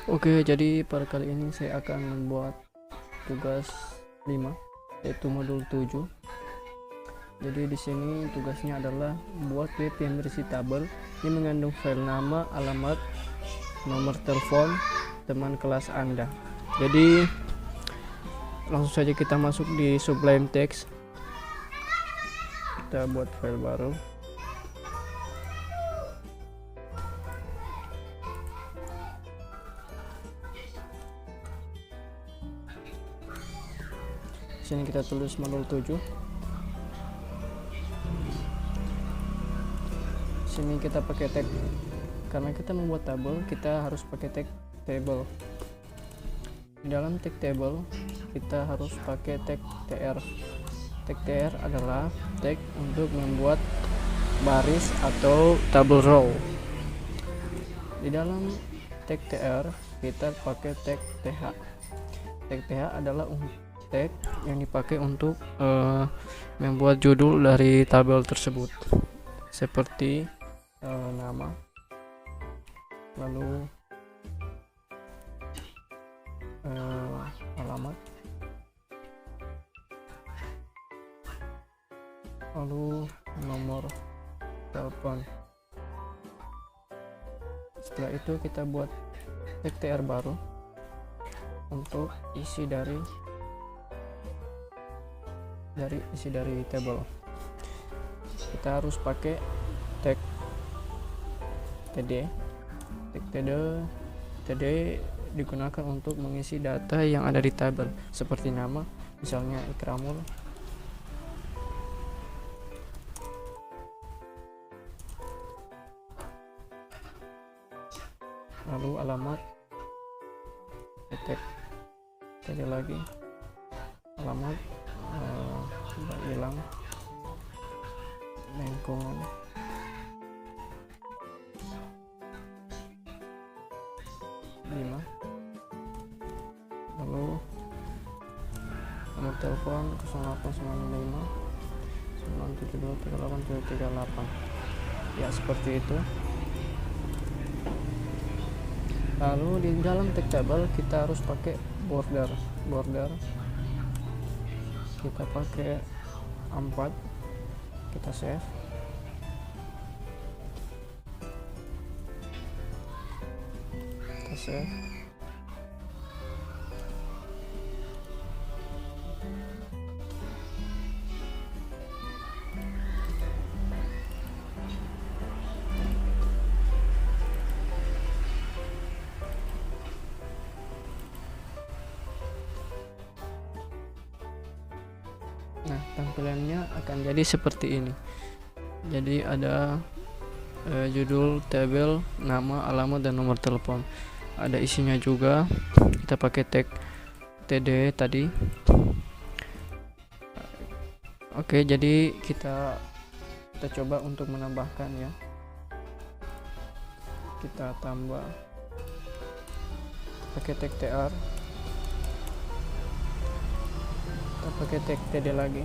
Oke, jadi pada kali ini saya akan membuat tugas 5 yaitu modul 7. Jadi di sini tugasnya adalah buat web yang berisi tabel yang mengandung file nama, alamat, nomor telepon teman kelas Anda. Jadi langsung saja kita masuk di Sublime Text. Kita buat file baru. Sini kita tulis modul 7. Sini kita pakai tag karena kita membuat tabel, kita harus pakai tag table. Di dalam tag table kita harus pakai tag tr. Tag tr adalah tag untuk membuat baris atau table row. Di dalam tag tr kita pakai tag th. Tag th adalah tag yang dipakai untuk membuat judul dari tabel tersebut, seperti nama, lalu alamat, lalu nomor telepon. Setelah itu kita buat tag tr baru untuk isi dari table. Kita harus pakai tag td. Tag td digunakan untuk mengisi data yang ada di tabel, seperti nama, misalnya Ikramul, lalu alamat, tag td lagi, alamat, hilang, lingkungan, lima, lalu nomor telepon 0895 972 38. Ya, seperti itu. Lalu di dalam tag table kita harus pakai border. Kita pakai 4, kita save. Nah, tampilannya akan jadi seperti ini. Jadi ada judul, tabel, nama, alamat, dan nomor telepon. Ada isinya juga. Kita pakai tag td tadi. Oke, jadi kita coba untuk menambahkan ya. Kita tambah pakai tag tr. Kita pakai tag td lagi,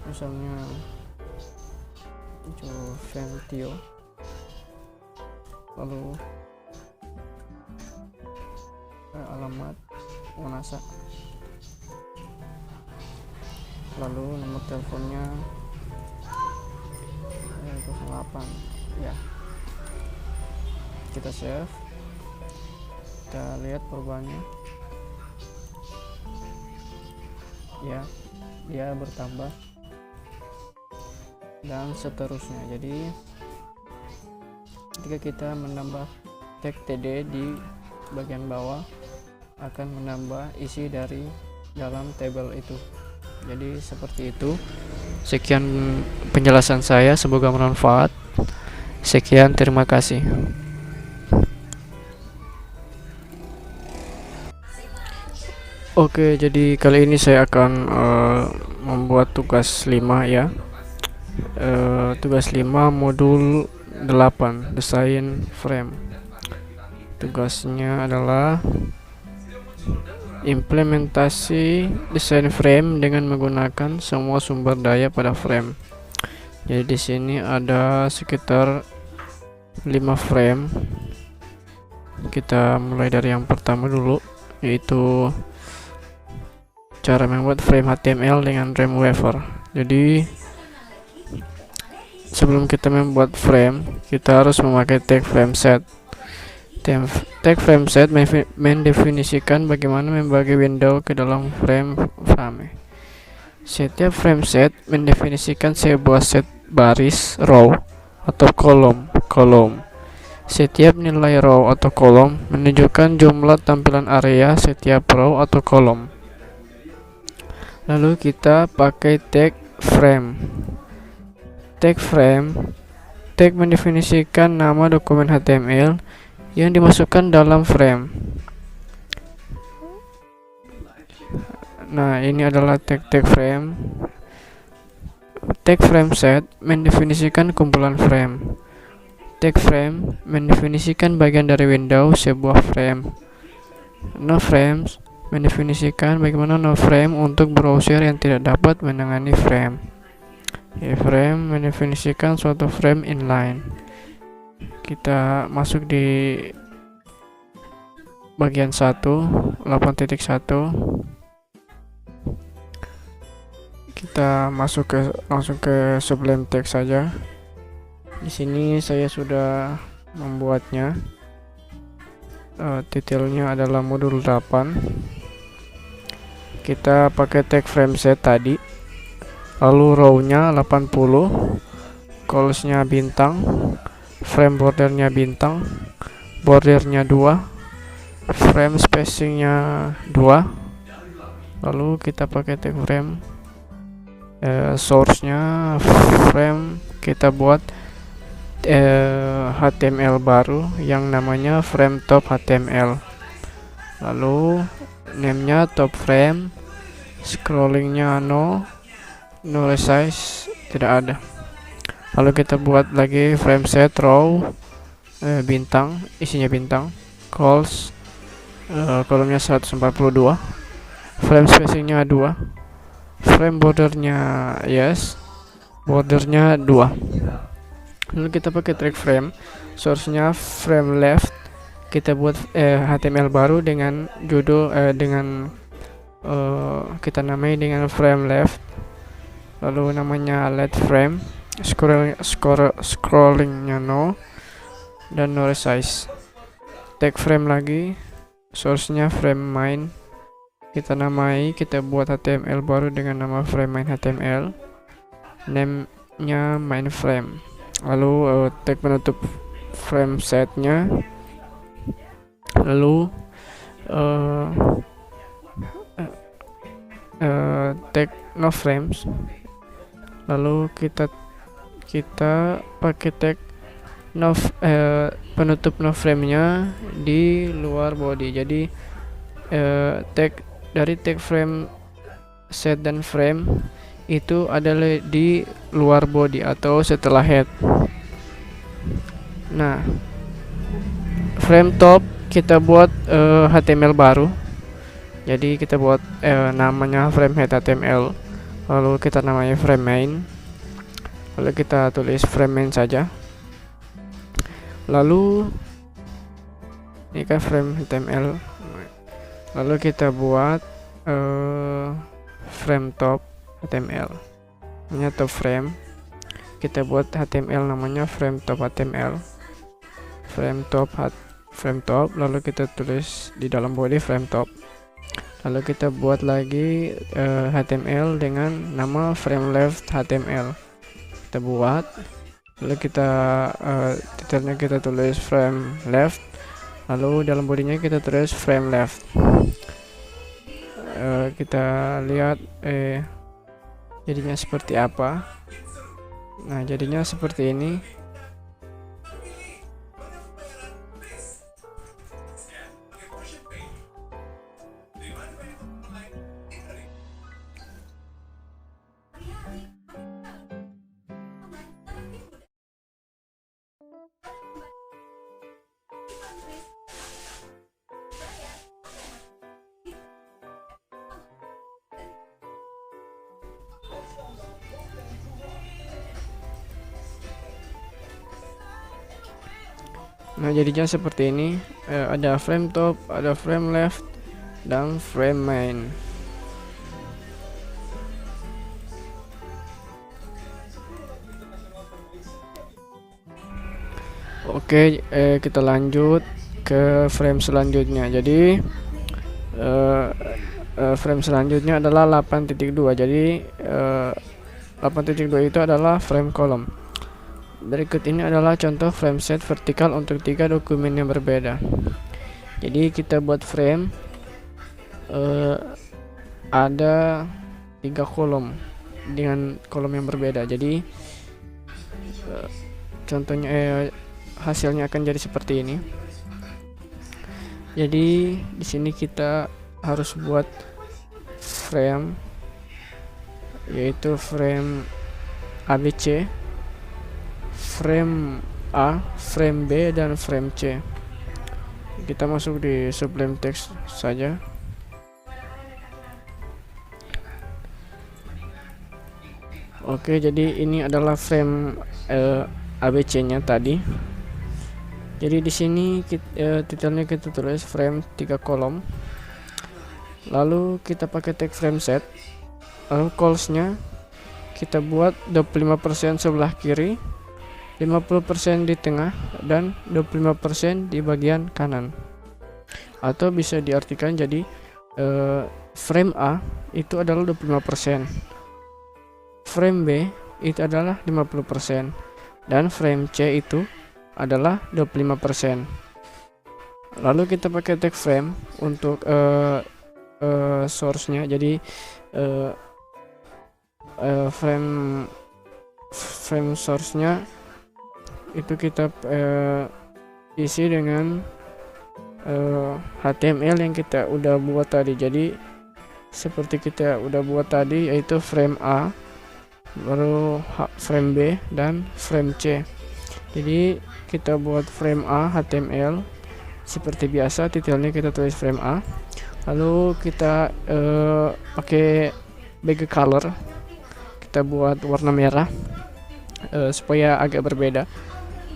misalnya Joventio, lalu alamat Monasa, lalu nomor teleponnya 08 ya. Kita save, kita lihat perubahannya ya, dia bertambah dan seterusnya. Jadi ketika kita menambah tag td di bagian bawah akan menambah isi dari dalam tabel itu. Jadi seperti itu. Sekian penjelasan saya, semoga bermanfaat. Sekian, terima kasih. Oke, jadi kali ini saya akan membuat tugas 5 ya. Tugas 5 modul 8, desain frame. Tugasnya adalah implementasi desain frame dengan menggunakan semua sumber daya pada frame. Jadi di sini ada sekitar 5 frame Kita mulai dari yang pertama dulu, yaitu cara membuat frame HTML dengan Dreamweaver. Jadi sebelum kita membuat frame, kita harus memakai tag frameset. Tag frameset mendefinisikan bagaimana membagi window ke dalam frame. Setiap frameset mendefinisikan sebuah set baris, row, atau kolom. Setiap nilai row atau kolom menunjukkan jumlah tampilan area setiap row atau kolom. Lalu kita pakai tag frame. Tag mendefinisikan nama dokumen HTML yang dimasukkan dalam frame. Nah, ini adalah tag frame. Tag frameset mendefinisikan kumpulan frame. Tag frame mendefinisikan bagian dari window sebuah frame. NoFrames mendefinisikan bagaimana NoFrame untuk browser yang tidak dapat menangani frame. Frame mendefinisikan suatu frame inline. Kita masuk di bagian 1, 8.1. Kita langsung ke Sublime Text saja. Di sini saya sudah membuatnya. Detailnya adalah modul 8. Kita pakai tag frameset tadi. Lalu row-nya 80, colors-nya bintang, frame bordernya bintang, bordernya 2, frame spacingnya 2. Lalu kita pakai tag frame. Source-nya frame, kita buat HTML baru yang namanya frame top HTML. Lalu name-nya top frame, scrollingnya no resize tidak ada. Lalu kita buat lagi frame set row, bintang, isinya bintang, calls, kolomnya 142, frame spacingnya 2, frame bordernya yes, bordernya 2. Lalu kita pakai tag frame, source-nya frame left. Kita buat HTML baru dengan judul kita namai dengan frame left. Lalu namanya let frame, scrollingnya no, dan no resize. Tag frame lagi, source-nya frame main. Kita namai, kita buat HTML baru dengan nama frame main HTML, name-nya main frame. Lalu tag penutup frame setnya. Lalu tag no frames. Lalu kita pakai tag penutup no frame-nya di luar body. Jadi tag dari tag frame set dan frame itu adalah di luar body atau setelah head. Nah, frame top kita buat HTML baru. Jadi kita buat namanya frame head HTML. Lalu kita namanya frame main. Lalu kita tulis frame main saja. Lalu ini kan frame HTML. Lalu kita buat frame top HTML, namanya top frame. Kita buat HTML namanya frame top HTML, frame top. Lalu kita tulis di dalam body frame top. Lalu kita buat lagi HTML dengan nama frame left HTML. Kita buat, lalu kita detailnya kita tulis frame left. Lalu dalam bodinya kita tulis frame left. Kita lihat jadinya seperti apa. Nah, jadinya seperti ini. Nah, jadinya seperti ini. Ada frame top, ada frame left, dan frame main. Oke, kita lanjut ke frame selanjutnya. Jadi frame selanjutnya adalah 8.2. Jadi 8.2 itu adalah frame kolom. Berikut ini adalah contoh frame set vertikal untuk 3 dokumen yang berbeda. Jadi kita buat frame ada 3 kolom dengan kolom yang berbeda. Jadi contohnya hasilnya akan jadi seperti ini. Jadi di sini kita harus buat frame, yaitu frame ABC, frame A, frame B, dan frame C. Kita masuk di Sublime Text saja. Oke, jadi ini adalah frame ABC-nya tadi. Jadi di sini titelnya kita tulis frame 3 kolom. Lalu kita pakai tag frame set. Lalu calls-nya kita buat 25% sebelah kiri, 50% di tengah, dan 25% di bagian kanan. Atau bisa diartikan jadi frame A itu adalah 25%, frame B itu adalah 50%, dan frame C itu adalah 25%. Lalu kita pakai tag frame untuk source-nya. Jadi frame source-nya itu kita isi dengan HTML yang kita udah buat tadi. Jadi seperti kita udah buat tadi, yaitu frame A, baru frame B, dan frame C. Jadi kita buat frame A HTML seperti biasa, titelnya kita tulis frame A. Lalu kita pakai background color, kita buat warna merah supaya agak berbeda.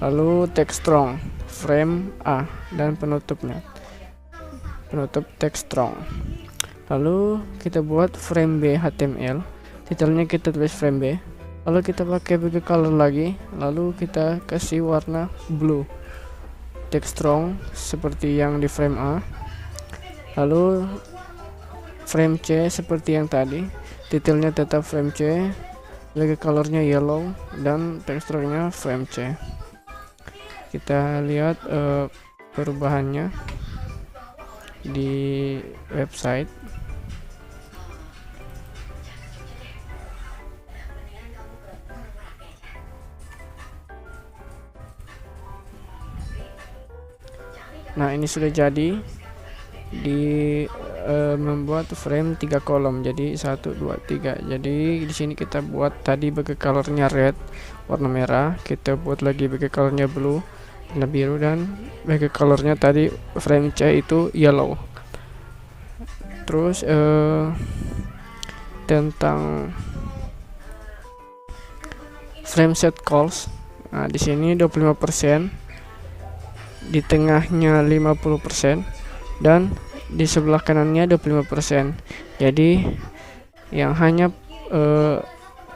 Lalu text strong frame A dan penutupnya, penutup text strong. Lalu kita buat frame B HTML, titelnya kita tulis frame B. Lalu kita pakai background color lagi, lalu kita kasih warna blue, text strong seperti yang di frame A. Lalu frame C seperti yang tadi, titelnya tetap frame C, background colornya yellow, dan text strongnya frame C. Kita lihat perubahannya di website. Nah, ini sudah jadi di membuat frame 3 kolom. Jadi 1 2 3. Jadi di sini kita buat tadi background colornya red, warna merah. Kita buat lagi background colornya blue, warna biru, dan background colornya tadi frame C itu yellow. Terus tentang frame set calls. Nah, di sini 25%, di tengahnya 50%, dan di sebelah kanannya 25%. Jadi yang hanya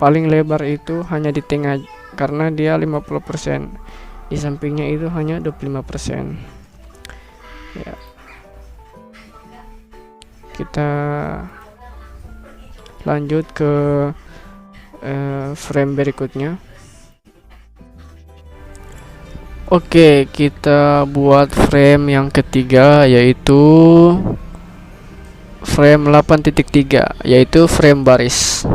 paling lebar itu hanya di tengah, karena dia 50%. Di sampingnya itu hanya 25%. Ya. Kita lanjut ke frame berikutnya. Oke, kita buat frame yang ketiga, yaitu frame 8.3, yaitu frame baris.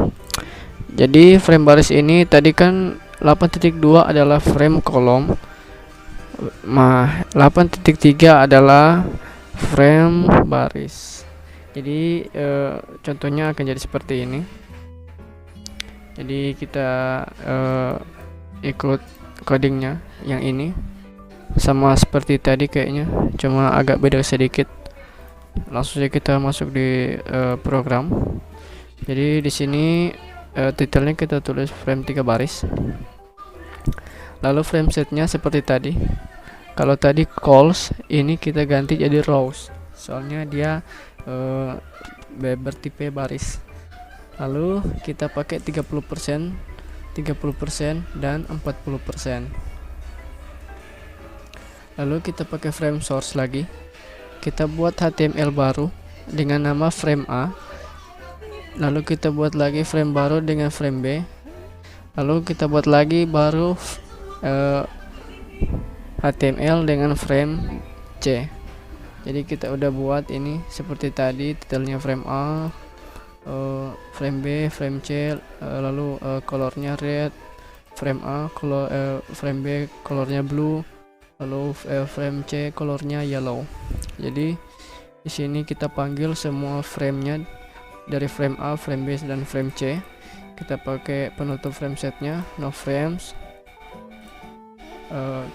Jadi frame baris ini tadi kan 8.2 adalah frame kolom. Nah, 8.3 adalah frame baris. Jadi contohnya akan jadi seperti ini. Jadi kita ikut codingnya yang ini, sama seperti tadi kayaknya, cuma agak beda sedikit. Langsung saja kita masuk di program. Jadi di sini titelnya kita tulis frame 3 baris. Lalu frame setnya seperti tadi, Kalau tadi calls, ini kita ganti jadi rows, soalnya dia bertipe baris. Lalu kita pakai 30%, 30% dan 40%. Lalu kita pakai frame source lagi. Kita buat HTML baru dengan nama frame A. Lalu kita buat lagi frame baru dengan frame B. Lalu kita buat lagi baru HTML dengan frame C. Jadi kita udah buat ini seperti tadi, detailnya frame A, frame B, frame C, lalu colornya red, frame A, frame B colornya blue, lalu frame C colornya yellow. Jadi di sini kita panggil semua framenya dari frame A, frame B dan frame C. Kita pakai penutup frame setnya no frames.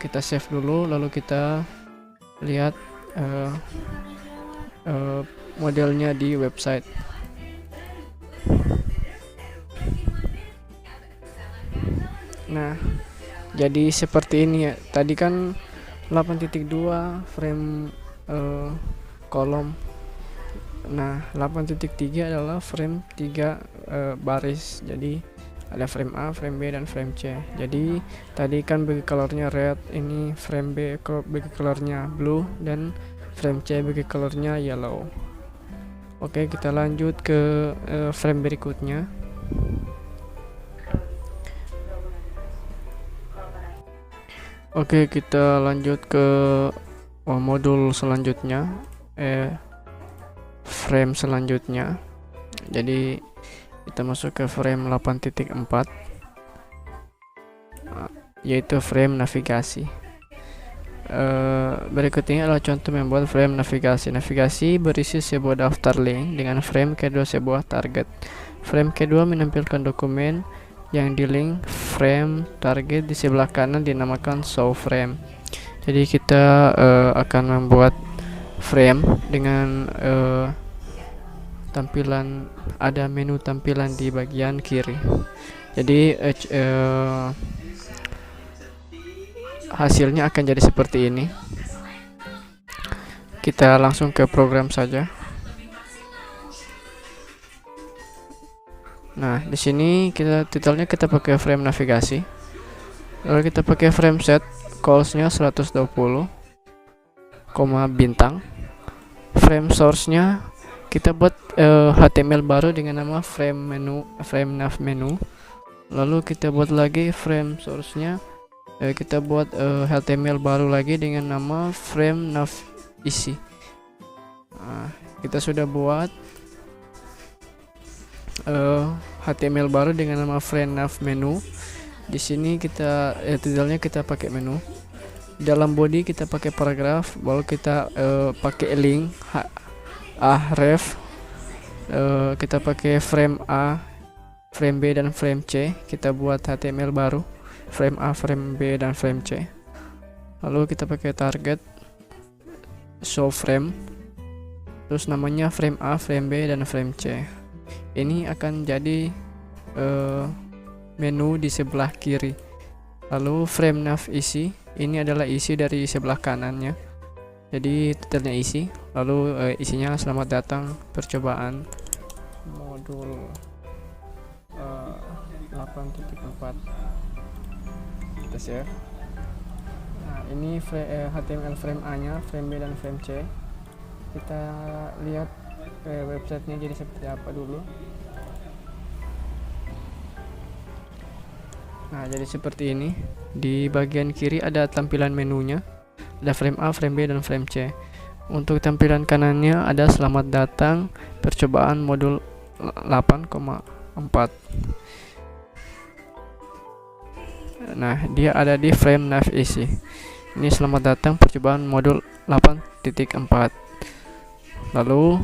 Kita save dulu, lalu kita lihat modelnya di website. Nah, jadi seperti ini ya. Tadi kan 8.2 frame kolom. Nah, 8.3 adalah frame 3 baris. Jadi ada frame A, frame B dan frame C. Jadi tadi kan bagi colornya red, ini frame B bagi colornya blue dan frame C bagi colornya yellow. Oke, kita lanjut ke frame berikutnya. Oke, kita lanjut ke modul selanjutnya, frame selanjutnya. Jadi kita masuk ke frame 8.4, yaitu frame navigasi. Berikut ini adalah contoh membuat frame navigasi. Navigasi berisi sebuah daftar link dengan frame kedua sebuah target. Frame kedua menampilkan dokumen yang di link frame target, di sebelah kanan dinamakan show frame. Jadi kita akan membuat frame dengan tampilan, ada menu tampilan di bagian kiri. Jadi hasilnya akan jadi seperti ini. Kita langsung ke program saja. Nah, di sini titelnya kita pakai frame navigasi. Lalu kita pakai frame set, callsnya 120, bintang. Frame source-nya kita buat HTML baru dengan nama frame nav menu. Lalu kita buat lagi frame source-nya, kita buat HTML baru lagi dengan nama frame nav isi. Nah, kita sudah buat HTML baru dengan nama frame nav menu. Di sini kita titelnya kita pakai menu. Dalam body kita pakai paragraf, lalu kita pakai link ref. Kita pakai frame A, frame B dan frame C. Kita buat HTML baru, frame A, frame B dan frame C. Lalu kita pakai target, show frame, terus namanya frame A, frame B dan frame C. Ini akan jadi menu di sebelah kiri. Lalu frame nav isi, ini adalah isi dari sebelah kanannya. Jadi titelnya isi. Lalu isinya selamat datang percobaan modul 8.4. Kita save. Nah, ini HTML frame A nya, frame B dan frame C. Kita lihat websitenya jadi seperti apa dulu. Nah, jadi seperti ini. Di bagian kiri ada tampilan menunya, ada frame A, frame B dan frame C. Untuk tampilan kanannya ada selamat datang percobaan modul 8.4. Nah, dia ada di frame nav isi. Ini selamat datang percobaan modul 8.4. Lalu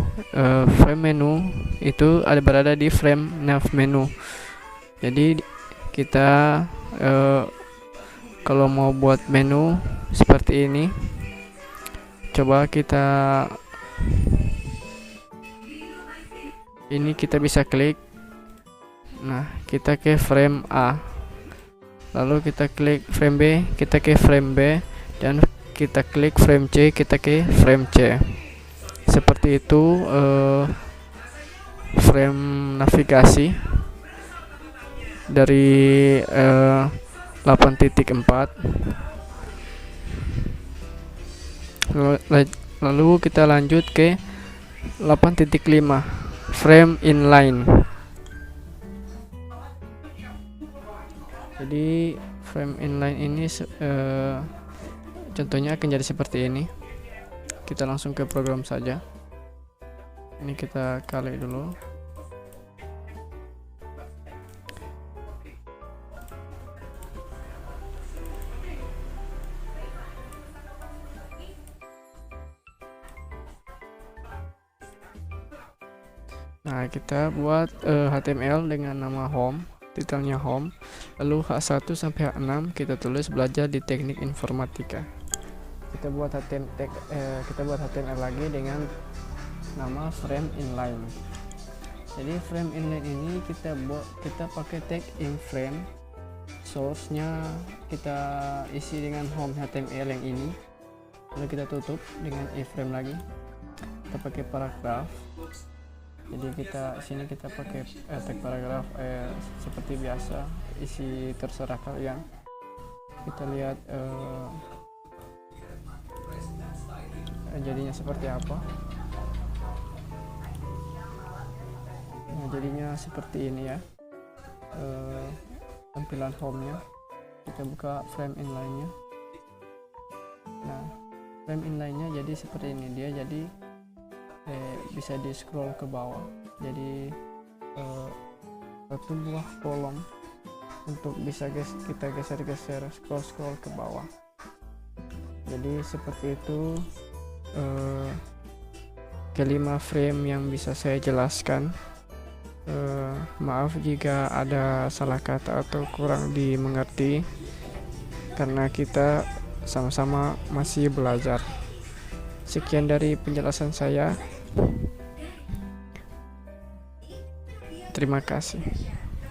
frame menu itu berada di frame nav menu. Jadi kita kalau mau buat menu seperti ini, coba kita bisa klik. Nah, kita ke frame A, lalu kita klik frame B, kita ke frame B dan kita klik frame C, kita ke frame C. Seperti itu frame navigasi dari 8.4. Lalu kita lanjut ke 8.5 frame inline. Jadi frame inline ini contohnya akan jadi seperti ini. Kita langsung ke program saja. Ini kita kali dulu. Nah, kita buat HTML dengan nama home, titelnya home, lalu H1 sampai H6 kita tulis belajar di teknik informatika. Kita buat HTML lagi dengan nama frame inline. Jadi frame inline ini kita pakai tag inFrame. Source-nya kita isi dengan home HTML yang ini, lalu kita tutup dengan iframe lagi. Kita pakai paragraf. Jadi sini kita pakai tag paragraf seperti biasa, isi terserah kalian. Kita lihat jadinya seperti apa. Nah, jadinya seperti ini ya, tampilan home-nya. Kita buka frame inline-nya. Nah, frame inline-nya jadi seperti ini, dia jadi bisa di scroll ke bawah. Jadi satu buah kolom untuk bisa kita geser-geser, scroll ke bawah. Jadi seperti itu kelima frame yang bisa saya jelaskan. Maaf jika ada salah kata atau kurang dimengerti, karena kita sama-sama masih belajar. Sekian dari penjelasan saya. Terima kasih.